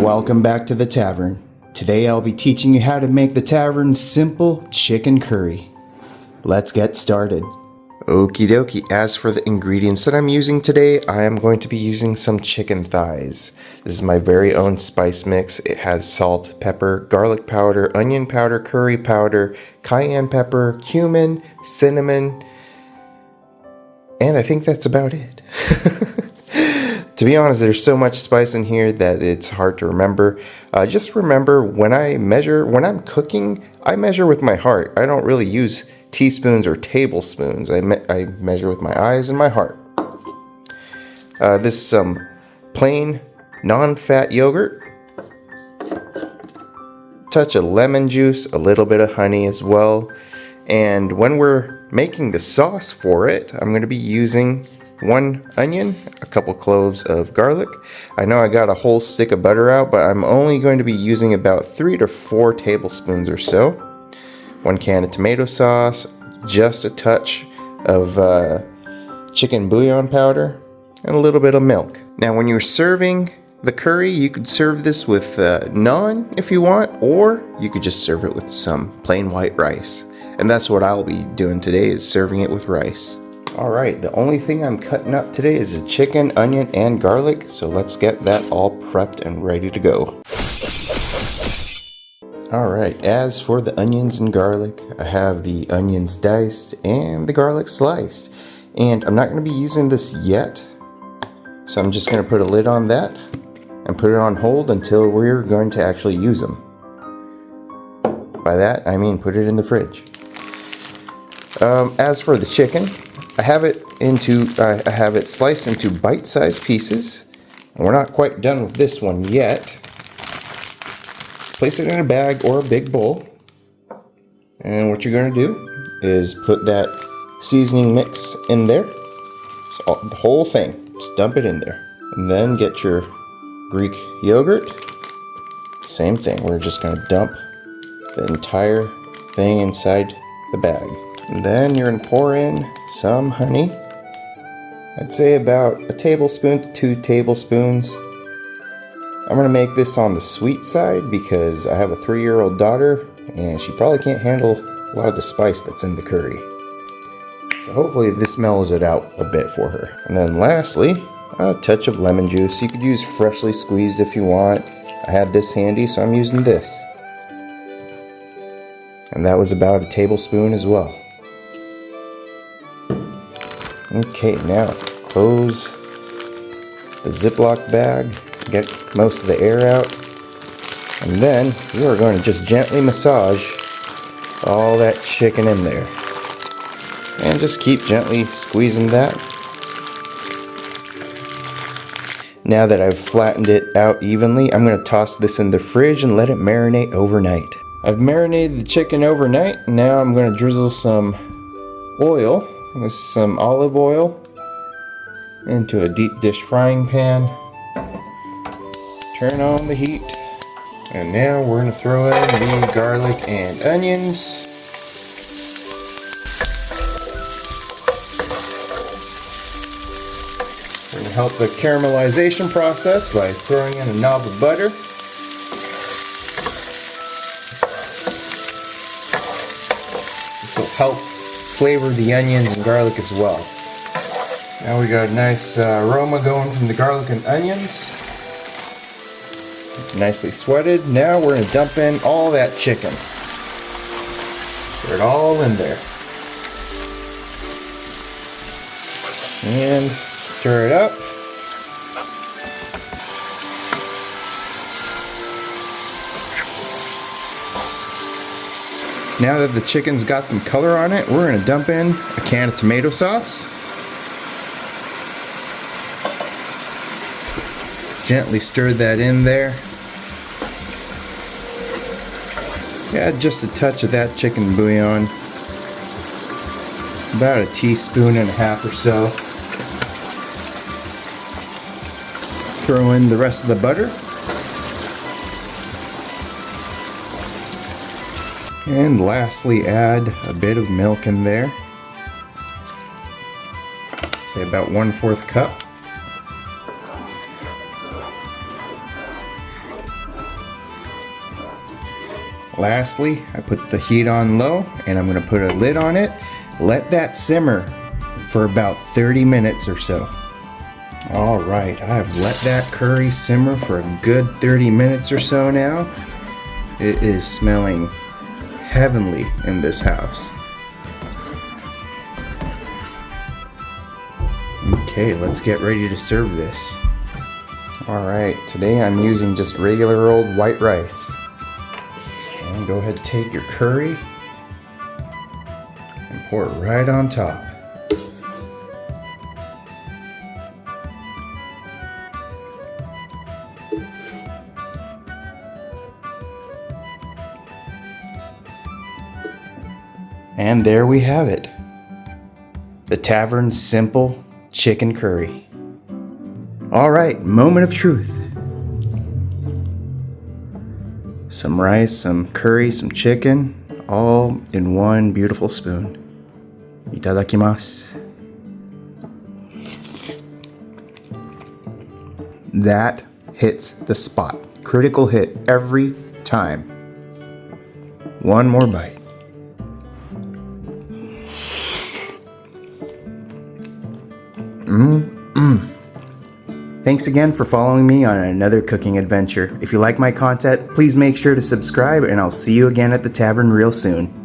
Welcome back to the tavern. Today I'll be teaching you how to make the tavern's simple chicken curry. Let's get started. Okie dokie, as for the ingredients that I'm using today, I am going to be using some chicken thighs. This is my very own spice mix. It has salt, pepper, garlic powder, onion powder, curry powder, cayenne pepper, cumin, cinnamon, and I think that's about it. To be honest, there's so much spice in here that it's hard to remember. Just remember, when I'm cooking, I measure with my heart. I don't really use teaspoons or tablespoons. I measure with my eyes and my heart. This is some plain, non-fat yogurt. Touch of lemon juice, a little bit of honey as well. And when we're making the sauce for it, I'm going to be using 1 onion, a couple cloves of garlic. I know I got a whole stick of butter out, but I'm only going to be using about 3 to 4 tablespoons or so. 1 can of tomato sauce, just a touch of chicken bouillon powder, and a little bit of milk. Now when you're serving the curry, you could serve this with naan if you want, or you could just serve it with some plain white rice. And that's what I'll be doing today, is serving it with rice. Alright, the only thing I'm cutting up today is the chicken, onion, and garlic, so let's get that all prepped and ready to go. Alright, as for the onions and garlic, I have the onions diced and the garlic sliced. And I'm not going to be using this yet, so I'm just going to put a lid on that and put it on hold until we're going to actually use them. By that, I mean put it in the fridge. As for the chicken, I have it sliced into bite-sized pieces. We're not quite done with this one yet. Place it in a bag or a big bowl. And what you're going to do is put that seasoning mix in there. So the whole thing. Just dump it in there. And then get your Greek yogurt. Same thing. We're just going to dump the entire thing inside the bag. And then you're going to pour in some honey. I'd say about 1 tablespoon to 2 tablespoons. I'm going to make this on the sweet side because I have a 3-year-old daughter and she probably can't handle a lot of the spice that's in the curry. So hopefully this mellows it out a bit for her. And then lastly, a touch of lemon juice. You could use freshly squeezed if you want. I had this handy, so I'm using this. And that was about 1 tablespoon as well. Okay, now close the Ziploc bag, get most of the air out, and then you are going to just gently massage all that chicken in there. And just keep gently squeezing that. Now that I've flattened it out evenly, I'm going to toss this in the fridge and let it marinate overnight. I've marinated the chicken overnight. Now I'm going to drizzle some oil. With some olive oil into a deep dish frying pan. Turn on the heat. And now we're going to throw in the garlic and onions. We're going to help the caramelization process by throwing in a knob of butter. This will help flavor the onions and garlic as well. Now we got a nice aroma going from the garlic and onions. Nicely sweated. Now we're going to dump in all that chicken. Put it all in there. And stir it up. Now that the chicken's got some color on it, we're going to dump in a can of tomato sauce. Gently stir that in there. Add just a touch of that chicken bouillon. About 1.5 teaspoons or so. Throw in the rest of the butter. And lastly, add a bit of milk in there. Say about 1/4 cup. Lastly, I put the heat on low and I'm gonna put a lid on it. Let that simmer for about 30 minutes or so. All right, I've let that curry simmer for a good 30 minutes or so now. It is smelling heavenly in this house. Okay, let's get ready to serve this. All right, today I'm using just regular old white rice. And go ahead and take your curry and pour it right on top. And there we have it. The Tavern's simple chicken curry. All right, moment of truth. Some rice, some curry, some chicken, all in one beautiful spoon. Itadakimasu. That hits the spot. Critical hit every time. One more bite. Thanks again for following me on another cooking adventure. If you like my content, please make sure to subscribe and I'll see you again at the tavern real soon.